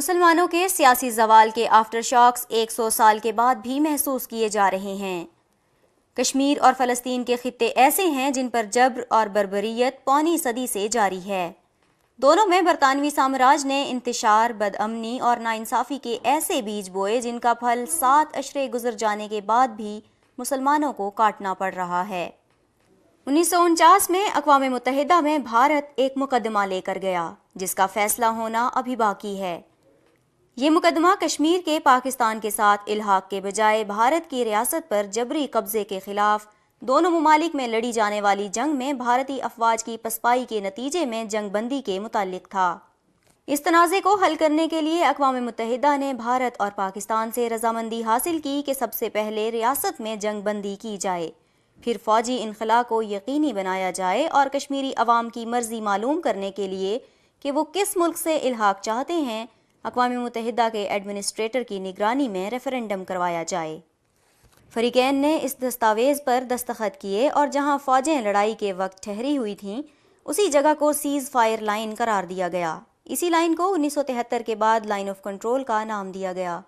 مسلمانوں کے سیاسی زوال کے آفٹر شاکس 100 سال کے بعد بھی محسوس کیے جا رہے ہیں۔ کشمیر اور فلسطین کے خطے ایسے ہیں جن پر جبر اور بربریت پونی صدی سے جاری ہے۔ دونوں میں برطانوی سامراج نے انتشار، بدامنی اور ناانصافی کے ایسے بیج بوئے جن کا پھل 7 عشرے گزر جانے کے بعد بھی مسلمانوں کو کاٹنا پڑ رہا ہے۔ 1949 میں اقوام متحدہ میں بھارت ایک مقدمہ لے کر گیا جس کا فیصلہ ہونا ابھی باقی ہے۔ یہ مقدمہ کشمیر کے پاکستان کے ساتھ الحاق کے بجائے بھارت کی ریاست پر جبری قبضے کے خلاف دونوں ممالک میں لڑی جانے والی جنگ میں بھارتی افواج کی پسپائی کے نتیجے میں جنگ بندی کے متعلق تھا۔ اس تنازع کو حل کرنے کے لیے اقوام متحدہ نے بھارت اور پاکستان سے رضامندی حاصل کی کہ سب سے پہلے ریاست میں جنگ بندی کی جائے، پھر فوجی انخلا کو یقینی بنایا جائے اور کشمیری عوام کی مرضی معلوم کرنے کے لیے کہ وہ کس ملک سے الحاق چاہتے ہیں، اقوام متحدہ کے ایڈمنسٹریٹر کی نگرانی میں ریفرنڈم کروایا جائے۔ فریقین نے اس دستاویز پر دستخط کیے اور جہاں فوجیں لڑائی کے وقت ٹھہری ہوئی تھیں اسی جگہ کو سیز فائر لائن قرار دیا گیا۔ اسی لائن کو 1973 کے بعد لائن آف کنٹرول کا نام دیا گیا۔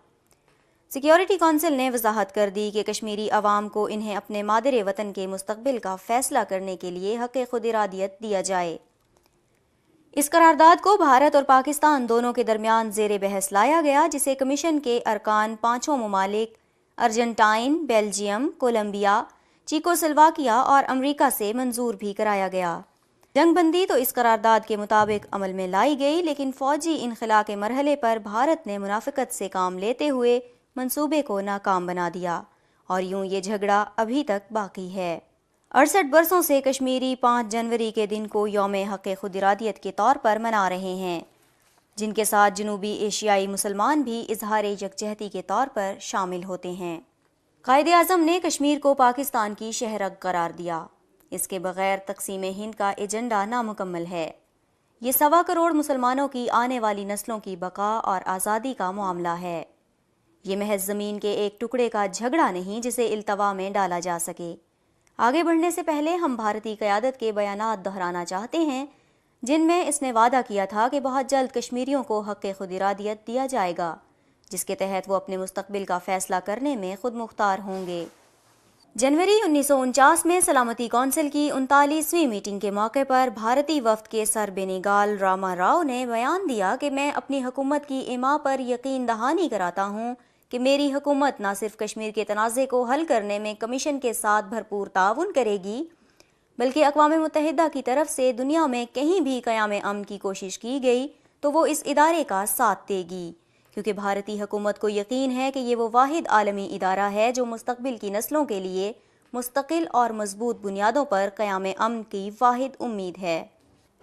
سیکیورٹی کونسل نے وضاحت کر دی کہ کشمیری عوام کو انہیں اپنے مادر وطن کے مستقبل کا فیصلہ کرنے کے لیے حق خود ارادیت دیا جائے۔ اس قرارداد کو بھارت اور پاکستان دونوں کے درمیان زیر بحث لایا گیا، جسے کمیشن کے ارکان 5 ممالک ارجنٹائن، بیلجیم، کولمبیا، چیکوسلواکیا اور امریکہ سے منظور بھی کرایا گیا۔ جنگ بندی تو اس قرارداد کے مطابق عمل میں لائی گئی، لیکن فوجی انخلا کے مرحلے پر بھارت نے منافقت سے کام لیتے ہوئے منصوبے کو ناکام بنا دیا، اور یوں یہ جھگڑا ابھی تک باقی ہے۔ 68 برسوں سے کشمیری 5 جنوری کے دن کو یوم حق خود ارادیت کے طور پر منا رہے ہیں، جن کے ساتھ جنوبی ایشیائی مسلمان بھی اظہار یکجہتی کے طور پر شامل ہوتے ہیں۔ قائد اعظم نے کشمیر کو پاکستان کی شہرک قرار دیا۔ اس کے بغیر تقسیم ہند کا ایجنڈا نامکمل ہے۔ یہ 1.25 کروڑ مسلمانوں کی آنے والی نسلوں کی بقا اور آزادی کا معاملہ ہے۔ یہ محض زمین کے ایک ٹکڑے کا جھگڑا نہیں جسے التوا میں ڈالا جا سکے۔ آگے بڑھنے سے پہلے ہم بھارتی قیادت کے بیانات دہرانا چاہتے ہیں جن میں اس نے وعدہ کیا تھا کہ بہت جلد کشمیریوں کو حق خود ارادیت دیا جائے گا، جس کے تحت وہ اپنے مستقبل کا فیصلہ کرنے میں خود مختار ہوں گے۔ جنوری 1949 میں سلامتی کونسل کی 39ویں میٹنگ کے موقع پر بھارتی وفد کے سر بینیگال راما راؤ نے بیان دیا کہ میں اپنی حکومت کی ایما پر یقین دہانی کراتا ہوں کہ میری حکومت نہ صرف کشمیر کے تنازع کو حل کرنے میں کمیشن کے ساتھ بھرپور تعاون کرے گی، بلکہ اقوام متحدہ کی طرف سے دنیا میں کہیں بھی قیام امن کی کوشش کی گئی تو وہ اس ادارے کا ساتھ دے گی، کیونکہ بھارتی حکومت کو یقین ہے کہ یہ وہ واحد عالمی ادارہ ہے جو مستقبل کی نسلوں کے لیے مستقل اور مضبوط بنیادوں پر قیام امن کی واحد امید ہے۔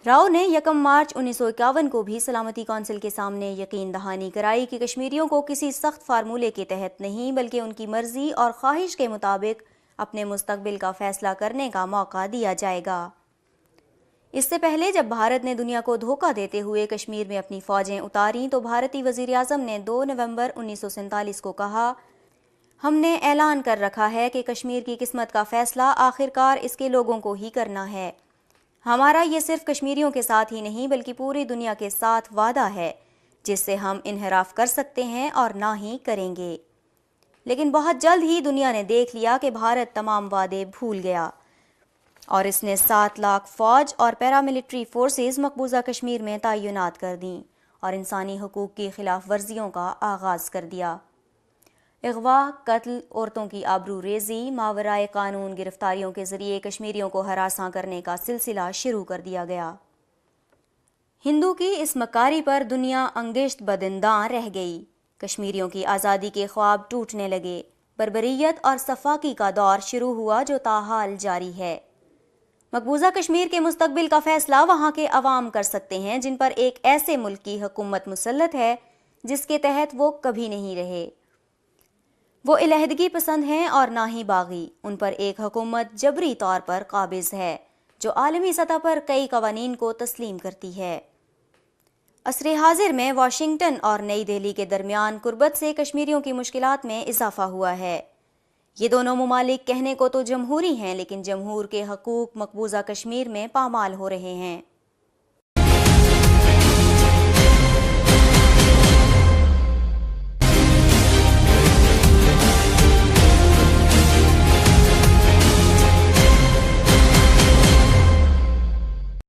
راؤ نے 1 مارچ 1951 کو بھی سلامتی کونسل کے سامنے یقین دہانی کرائی کہ کشمیریوں کو کسی سخت فارمولے کے تحت نہیں بلکہ ان کی مرضی اور خواہش کے مطابق اپنے مستقبل کا فیصلہ کرنے کا موقع دیا جائے گا۔ اس سے پہلے جب بھارت نے دنیا کو دھوکہ دیتے ہوئے کشمیر میں اپنی فوجیں اتاریں تو بھارتی وزیر اعظم نے 2 نومبر 1947 کو کہا، ہم نے اعلان کر رکھا ہے کہ کشمیر کی قسمت کا فیصلہ آخرکار اس کے لوگوں کو ہی کرنا ہے۔ ہمارا یہ صرف کشمیریوں کے ساتھ ہی نہیں بلکہ پوری دنیا کے ساتھ وعدہ ہے جس سے ہم انحراف کر سکتے ہیں اور نہ ہی کریں گے۔ لیکن بہت جلد ہی دنیا نے دیکھ لیا کہ بھارت تمام وعدے بھول گیا اور اس نے 7 لاکھ فوج اور پیراملٹری فورسز مقبوضہ کشمیر میں تعینات کر دیں اور انسانی حقوق کی خلاف ورزیوں کا آغاز کر دیا۔ اغوا، قتل، عورتوں کی آبرو ریزی، ماورائے قانون گرفتاریوں کے ذریعے کشمیریوں کو ہراساں کرنے کا سلسلہ شروع کر دیا گیا۔ ہندو کی اس مکاری پر دنیا انگشت بدنداں رہ گئی۔ کشمیریوں کی آزادی کے خواب ٹوٹنے لگے۔ بربریت اور صفاقی کا دور شروع ہوا جو تاحال جاری ہے۔ مقبوضہ کشمیر کے مستقبل کا فیصلہ وہاں کے عوام کر سکتے ہیں جن پر ایک ایسے ملک کی حکومت مسلط ہے جس کے تحت وہ کبھی نہیں رہے۔ وہ علیحدگی پسند ہیں اور نہ ہی باغی۔ ان پر ایک حکومت جبری طور پر قابض ہے جو عالمی سطح پر کئی قوانین کو تسلیم کرتی ہے۔ عصر حاضر میں واشنگٹن اور نئی دہلی کے درمیان قربت سے کشمیریوں کی مشکلات میں اضافہ ہوا ہے۔ یہ دونوں ممالک کہنے کو تو جمہوری ہیں لیکن جمہور کے حقوق مقبوضہ کشمیر میں پامال ہو رہے ہیں۔